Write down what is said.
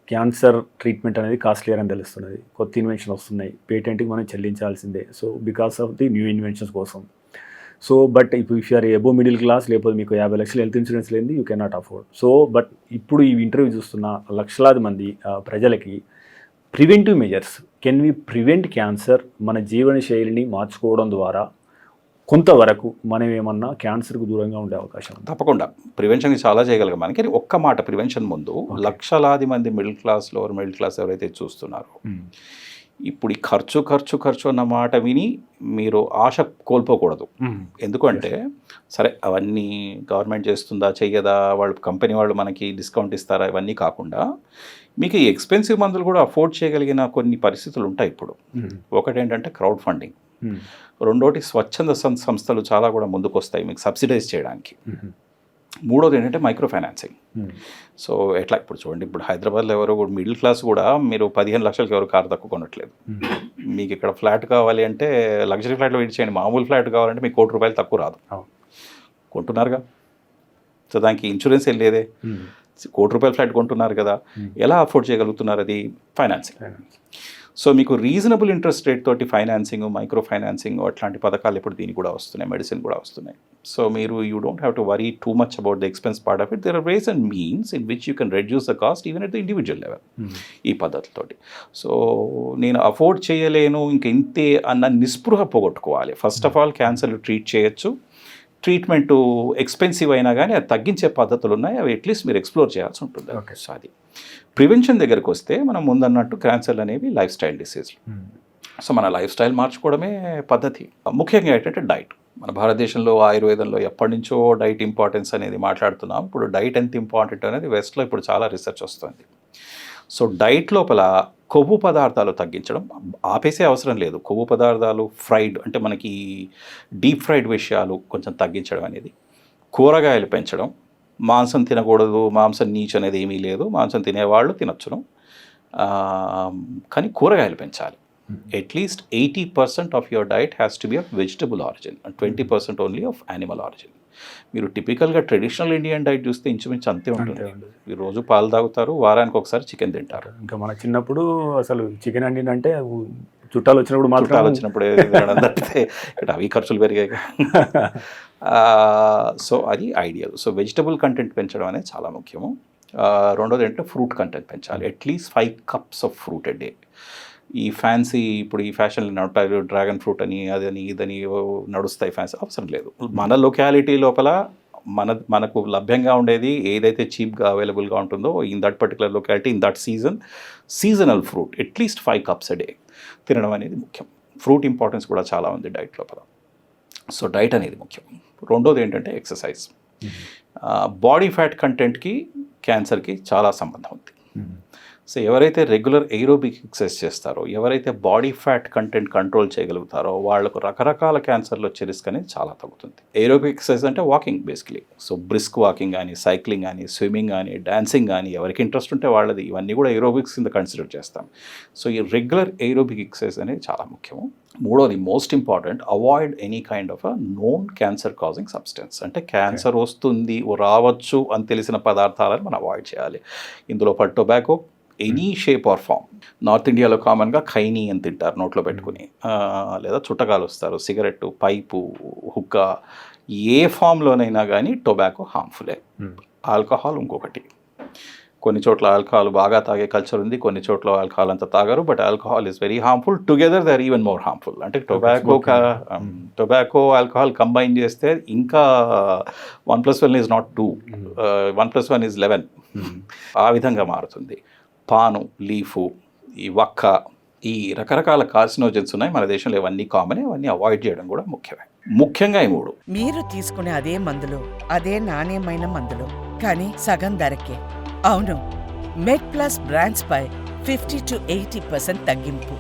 Cancer treatment అనేది costlier అని తెలుస్తున్నది. కొత్త ఇన్వెన్షన్ వస్తున్నాయి, పేటెంట్కి మనం చెల్లించాల్సిందే. So because of the new inventions కోసం. సో బట్ ఇప్పుడు if you're above middle class, లేకపోతే మీకు 50 లక్షలు హెల్త్ ఇన్సూరెన్స్ లేనిది you cannot afford. So but ఇప్పుడు ఈ ఇంటర్వ్యూ చూస్తున్న లక్షలాది మంది ప్రజలకి preventive measures, can we prevent cancer, మన జీవన శైలిని మార్చుకోవడం ద్వారా కొంతవరకు మనం ఏమన్నా క్యాన్సర్కు దూరంగా ఉండే అవకాశం ఉంది? తప్పకుండా ప్రివెన్షన్కి చాలా చేయగలిగాం. మనకి ఒక్క మాట ప్రివెన్షన్ ముందు లక్షలాది మంది middle class, lower middle class ఎవరైతే చూస్తున్నారో ఇప్పుడు ఈ ఖర్చు అన్న మాట విని మీరు ఆశ కోల్పోకూడదు. ఎందుకంటే సరే అవన్నీ గవర్నమెంట్ చేస్తుందా చెయ్యదా, వాళ్ళు కంపెనీ వాళ్ళు మనకి డిస్కౌంట్ ఇస్తారా, ఇవన్నీ కాకుండా మీకు ఈ ఎక్స్పెన్సివ్ మందులు కూడా అఫోర్డ్ చేయగలిగిన కొన్ని పరిస్థితులు ఉంటాయి. ఇప్పుడు ఒకటేంటంటే క్రౌడ్ ఫండింగ్, రెండోటి స్వచ్ఛంద సంస్థలు చాలా కూడా ముందుకు వస్తాయి మీకు సబ్సిడైజ్ చేయడానికి. మూడోది ఏంటంటే మైక్రో ఫైనాన్సింగ్. సో ఎట్లా ఇప్పుడు చూడండి, ఇప్పుడు హైదరాబాద్లో ఎవరో మిడిల్ క్లాస్ కూడా మీరు 15 లక్షలకి ఎవరు కారు తక్కువ కొనట్లేదు. మీకు ఇక్కడ ఫ్లాట్ కావాలి అంటే లగ్జరీ ఫ్లాట్లో వెయిట్ చేయండి, మామూలు ఫ్లాట్ కావాలంటే మీకు ₹1,00,00,000 తక్కువ రాదు. కొంటున్నారుగా, సో దానికి ఇన్సూరెన్స్ వెళ్ళేదే. ₹1,00,00,000 ఫ్లాట్ కొంటున్నారు కదా, ఎలా అఫోర్డ్ చేయగలుగుతున్నారు? అది ఫైనాన్సింగ్. సో మీకు రీజనబుల్ ఇంట్రెస్ట్ రేట్ తోటి ఫైనాన్సింగ్, మైక్రో ఫైనాన్సింగ్ అట్లాంటి పథకాలు ఇప్పుడు దీనికి కూడా వస్తున్నాయి, మెడిసిన్ కూడా వస్తున్నాయి. సో మీరు you don't have to worry too much about the expense part of it. There are ways and means in which you can reduce the cost even at the individual level ఈ పద్ధతితోటి. So నేను afford చేయలేను ఇంక ఇంతే అన్న నిస్పృహ పోగొట్టుకోవాలి. First of all క్యాన్సర్లు treat చేయొచ్చు, ట్రీట్మెంటు ఎక్స్పెన్సివ్ అయినా కానీ అది తగ్గించే పద్ధతులు ఉన్నాయి, అవి అట్లీస్ట్ మీరు ఎక్స్ప్లోర్ చేయాల్సి ఉంటుంది. సో అది ప్రివెన్షన్ దగ్గరికి వస్తే మనం ముందన్నట్టు క్యాన్సర్లు అనేవి లైఫ్ స్టైల్ డిసీజ్లు. సో మన లైఫ్ స్టైల్ మార్చుకోవడమే పద్ధతి. ముఖ్యంగా ఏంటంటే డైట్. మన భారతదేశంలో ఆయుర్వేదంలో ఎప్పటి నుంచో డైట్ ఇంపార్టెన్స్ అనేది మాట్లాడుతున్నాం. ఇప్పుడు డైట్ ఎంత ఇంపార్టెంట్ అనేది వెస్ట్లో ఇప్పుడు చాలా రీసెర్చ్ వస్తుంది. సో డైట్ లోపల కొవ్వు పదార్థాలు తగ్గించడం, ఆపేసే అవసరం లేదు. కొవ్వు పదార్థాలు ఫ్రైడ్ అంటే మనకి డీప్ ఫ్రైడ్ విషయాలు కొంచెం తగ్గించడం అనేది, కూరగాయలు పెంచడం, మాంసం తినకూడదు, మాంసం నీచు అనేది ఏమీ లేదు, మాంసం తినేవాళ్ళు తినొచ్చును, కానీ కూరగాయలు పెంచాలి. At least 80% of your diet has to be of vegetable origin and 20% only of animal origin. మీరు టిపికల్గా ట్రెడిషనల్ ఇండియన్ డైట్ చూస్తే ఇంచుమించు అంతే ఉంటుంది. మీరు రోజు పాలు తాగుతారు, వారానికి ఒకసారి చికెన్ తింటారు. ఇంకా మన చిన్నప్పుడు అసలు చికెన్ అంటే చుట్టాలు వచ్చినప్పుడు తప్పితే ఇక్కడ అవి ఖర్చులు పెరిగాయి. సో అది ఐడియల్. సో వెజిటబుల్ కంటెంట్ పెంచడం అనేది చాలా ముఖ్యము. రెండోది ఏంటంటే ఫ్రూట్ కంటెంట్ పెంచాలి. At least 5 cups of fruit a day. ఈ ఫ్యాన్సీ ఇప్పుడు ఈ ఫ్యాషన్లు నడుపుతారు, డ్రాగన్ ఫ్రూట్ అని అదని ఇదని నడుస్తాయి, ఫ్యాన్సీ అవసరం లేదు. మన లొకాలిటీ లోపల మనకు లభ్యంగా ఉండేది ఏదైతే చీప్గా అవైలబుల్గా ఉంటుందో in that particular locality in that seasonal fruit at least 5 cups a day తినడం అనేది ముఖ్యం. ఫ్రూట్ ఇంపార్టెన్స్ కూడా చాలా ఉంది డైట్ లోపల. సో డైట్ అనేది ముఖ్యం. రెండోది ఏంటంటే ఎక్సర్సైజ్. బాడీ ఫ్యాట్ కంటెంట్కి క్యాన్సర్కి చాలా సంబంధం ఉంది. సో ఎవరైతే రెగ్యులర్ ఏరోబిక్ ఎక్సర్సైజ్ చేస్తారో, ఎవరైతే బాడీ ఫ్యాట్ కంటెంట్ కంట్రోల్ చేయగలుగుతారో వాళ్ళకు రకరకాల క్యాన్సర్లు వచ్చే రిస్క్ అనేది చాలా తగ్గుతుంది. ఏరోబిక్ ఎక్సర్సైజ్ అంటే walking basically. So brisk walking కానీ, సైక్లింగ్ కానీ, స్విమ్మింగ్ కానీ, డాన్సింగ్ కానీ, ఎవరికి ఇంట్రెస్ట్ ఉంటే వాళ్ళది, ఇవన్నీ కూడా ఏరోబిక్స్ కింద కన్సిడర్ చేస్తాం. సో ఈ రెగ్యులర్ ఏరోబిక్ ఎక్సర్సైజ్ అనేది చాలా ముఖ్యము. మూడోది most important, avoid any kind of a known cancer causing substance. అంటే క్యాన్సర్ వస్తుంది, రావచ్చు అని తెలిసిన పదార్థాలను మనం అవాయిడ్ చేయాలి. ఇందులో tobacco any shape or form. North ఇండియాలో కామన్గా ఖైనీ అని తింటారు నోట్లో పెట్టుకుని, లేదా చుట్టకాలు వస్తారు, సిగరెట్టు, పైపు, హుక్కా, ఏ ఫామ్లోనైనా కానీ టొబాకో హార్మ్ఫులే. ఆల్కహాల్ ఇంకొకటి. కొన్ని చోట్ల ఆల్కహాల్ బాగా తాగే కల్చర్ ఉంది, కొన్ని చోట్ల ఆల్కహాల్ అంతా తాగరు. But alcohol is very harmful. Together they are even more harmful. అంటే టొబాకో ఆల్కహాల్ కంబైన్ చేస్తే ఇంకా 1+1 ఈజ్ నాట్ 2, 1+1 ఈజ్ 11. ఆ విధంగా మారుతుంది. పాను, లీఫు, ఈ వక్క, ఈ రకరకాల కార్సినోజన్స్ ఉన్నాయి మన దేశంలో. ఇవన్నీ కామన్, ఇవన్నీ అవాయిడ్ చేయడం కూడా ముఖ్యమే. ముఖ్యంగా ఈ 3 మీరు తీసుకునే అదే మందులు, అదే నాణ్యమైన మందులు, కానీ సగం ధరకే. అవును, మెడ్ ప్లస్ బ్రాండ్స్ పై 50 to 80% తగ్గింపు.